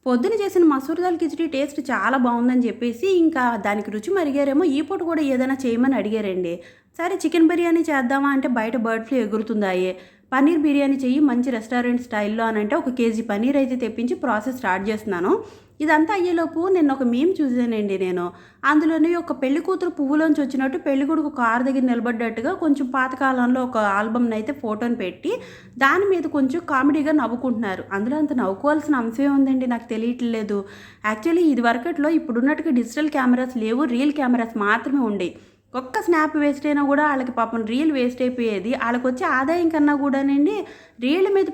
పొద్దున చేసిన మసూర్ దాల్ కిచిడి టేస్ట్ చాలా బాగుందని చెప్పేసి ఇంకా దానికి రుచి మరిగారేమో ఈ పూట కూడా ఏదైనా చేయమని అడిగారండి. సరే చికెన్ బిర్యానీ చేద్దామా అంటే బయట బర్డ్ ఫ్లూ ఎగురుతుందాయే. పన్నీర్ బిర్యానీ చెయ్యి మంచి రెస్టారెంట్ స్టైల్‌లో అనంటే ఒక కేజీ పన్నీర్ అయితే తెప్పించి ప్రాసెస్ స్టార్ట్ చేస్తున్నాను. ఇదంతా అయ్యేలోపు నిన్న ఒక మీమ్ చూసానండి నేను. అందులోని ఒక పెళ్లి కూతురు పువ్వులోంచి వచ్చినట్టు పెళ్ళికొడుకు కారు దగ్గర నిలబడ్డట్టుగా కొంచెం పాతకాలంలో ఒక ఆల్బమ్‌నైతే ఫోటోని పెట్టి దాని మీద కొంచెం కామెడీగా నవ్వుకుంటున్నారు. అందులో అంత నవ్వుకోవాల్సిన అంశం ఏముందండి నాకు తెలియట్లేదు. యాక్చువల్లీ ఇదివరకట్లో ఇప్పుడున్నట్టుగా డిజిటల్ కెమెరాస్ లేవు. రీల్ కెమెరాస్ మాత్రమే ఉండేయి. ఒక్క స్నాప్ వేస్ట్ అయినా కూడా ఆళ్ళకి పాపం రీల్ వేస్ట్ అయిపోయేది. ఆళ్ళకొచ్చే ఆదాయం కన్నా కూడానండి రీళ్ళ మీద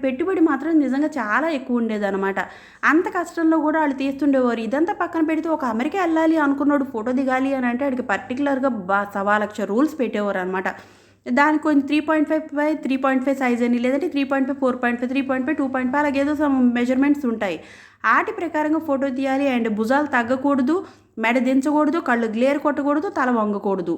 పెట్టుబడి మాత్రం నిజంగా చాలా ఎక్కువ ఉండేదనమాట. అంత కష్టంలో కూడా ఆళ్ళు తీస్తుండేవారు. ఇదంతా పక్కన పెడితే ఒక అమెరికా ఎళ్ళాలి అనుకున్నోడు ఫోటో దిగాలి అని అంటే ఆడికి పర్టిక్యులర్‌గా 1,00,000 రూల్స్ పెట్టేవారనమాట. దానికి కొంచెం 3.5 సైజ్ అని లేదంటే 3.5, 4.5, 3.5, 2.5 అలాగేదో సమ్ మెజర్మెంట్స్ ఉంటాయి. ఆటి ప్రకారంగా ఫోటో తీయాలి. అండ్ భుజాలు తగ్గకూడదు, మెడ దించకూడదు, కళ్ళు గ్లేర్ కొట్టకూడదు, తల వంగకూడదు.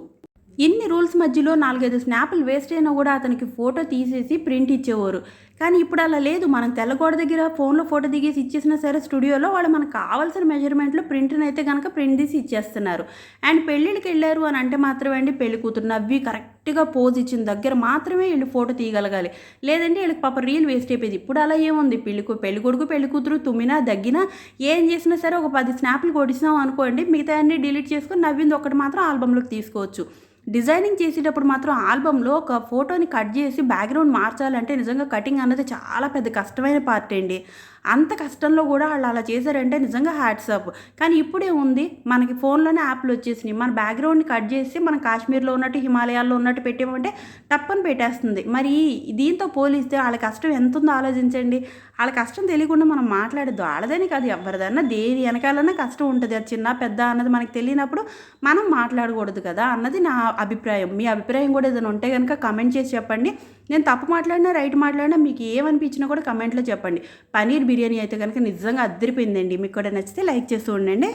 ఇన్ని రూల్స్ మధ్యలో 4, 5 స్నాపులు వేస్ట్ అయినా కూడా అతనికి ఫోటో తీసేసి ప్రింట్ ఇచ్చేవారు. కానీ ఇప్పుడు అలా లేదు. మనం తెల్లగోడ దగ్గర ఫోన్లో ఫోటో దిగేసి ఇచ్చేసినా సరే స్టూడియోలో వాళ్ళు మనకు కావాల్సిన మెజర్మెంట్లో ప్రింట్ని అయితే కనుక ప్రింట్ తీసి ఇచ్చేస్తున్నారు. అండ్ పెళ్ళిళ్ళకి వెళ్ళారు అని అంటే మాత్రమే అండి పెళ్లి కూతురు నవ్వి కరెక్ట్గా పోజ్ ఇచ్చిన దగ్గర మాత్రమే వీళ్ళు ఫోటో తీయగలగాలి. లేదంటే వీళ్ళకి పాప రీల్ వేస్ట్ అయిపోయింది. ఇప్పుడు అలా ఏముంది, పెళ్లి కొడుకు పెళ్లి కూతురు తుమ్మినా దగ్గినా ఏం చేసినా సరే ఒక 10 స్నాపులు కొట్టినాం అనుకోండి, మిగతా అన్ని డిలీట్ చేసుకొని నవ్వింది ఒకటి మాత్రం ఆల్బంలోకి తీసుకోవచ్చు. డిజైనింగ్ చేసేటప్పుడు మాత్రం ఆల్బంలో ఒక ఫోటోని కట్ చేసి బ్యాక్గ్రౌండ్ మార్చాలంటే నిజంగా కటింగ్ అన్నది చాలా పెద్ద కష్టమైన పార్ట్ అండి. అంత కష్టంలో కూడా వాళ్ళు అలా చేశారంటే నిజంగా హ్యాట్స్ ఆఫ్. కానీ ఇప్పుడే ఉంది మనకి ఫోన్లోనే యాప్లు వచ్చేసినాయి. మన బ్యాక్గ్రౌండ్ని కట్ చేసి మనం కాశ్మీర్లో ఉన్నట్టు హిమాలయాల్లో ఉన్నట్టు పెట్టామంటే టప్పని పెట్టేస్తుంది. మరి దీంతో పోలిస్తే వాళ్ళ కష్టం ఎంత ఉందో ఆలోచించండి. వాళ్ళ కష్టం తెలియకుండా మనం మాట్లాడద్దు. వాళ్ళదని కాదు, ఎవరిదన్నా దేని వెనకాలన్నా కష్టం ఉంటుంది. అది చిన్న పెద్ద అన్నది మనకు తెలియనప్పుడు మనం మాట్లాడకూడదు కదా అన్నది నా అభిప్రాయం. మీ అభిప్రాయం కూడా ఏదైనా ఉంటే కనుక కమెంట్ చేసి చెప్పండి. నేను తప్పు మాట్లాడినా రైట్ మాట్లాడినా మీకు ఏమనిపించినా కూడా కమెంట్లో చెప్పండి. పన్నీర్ బిర్యానీ అయితే కనుక నిజంగా అద్దరిపోయిందండి. మీకు కూడా నచ్చితే లైక్ చేస్తూ ఉండండి.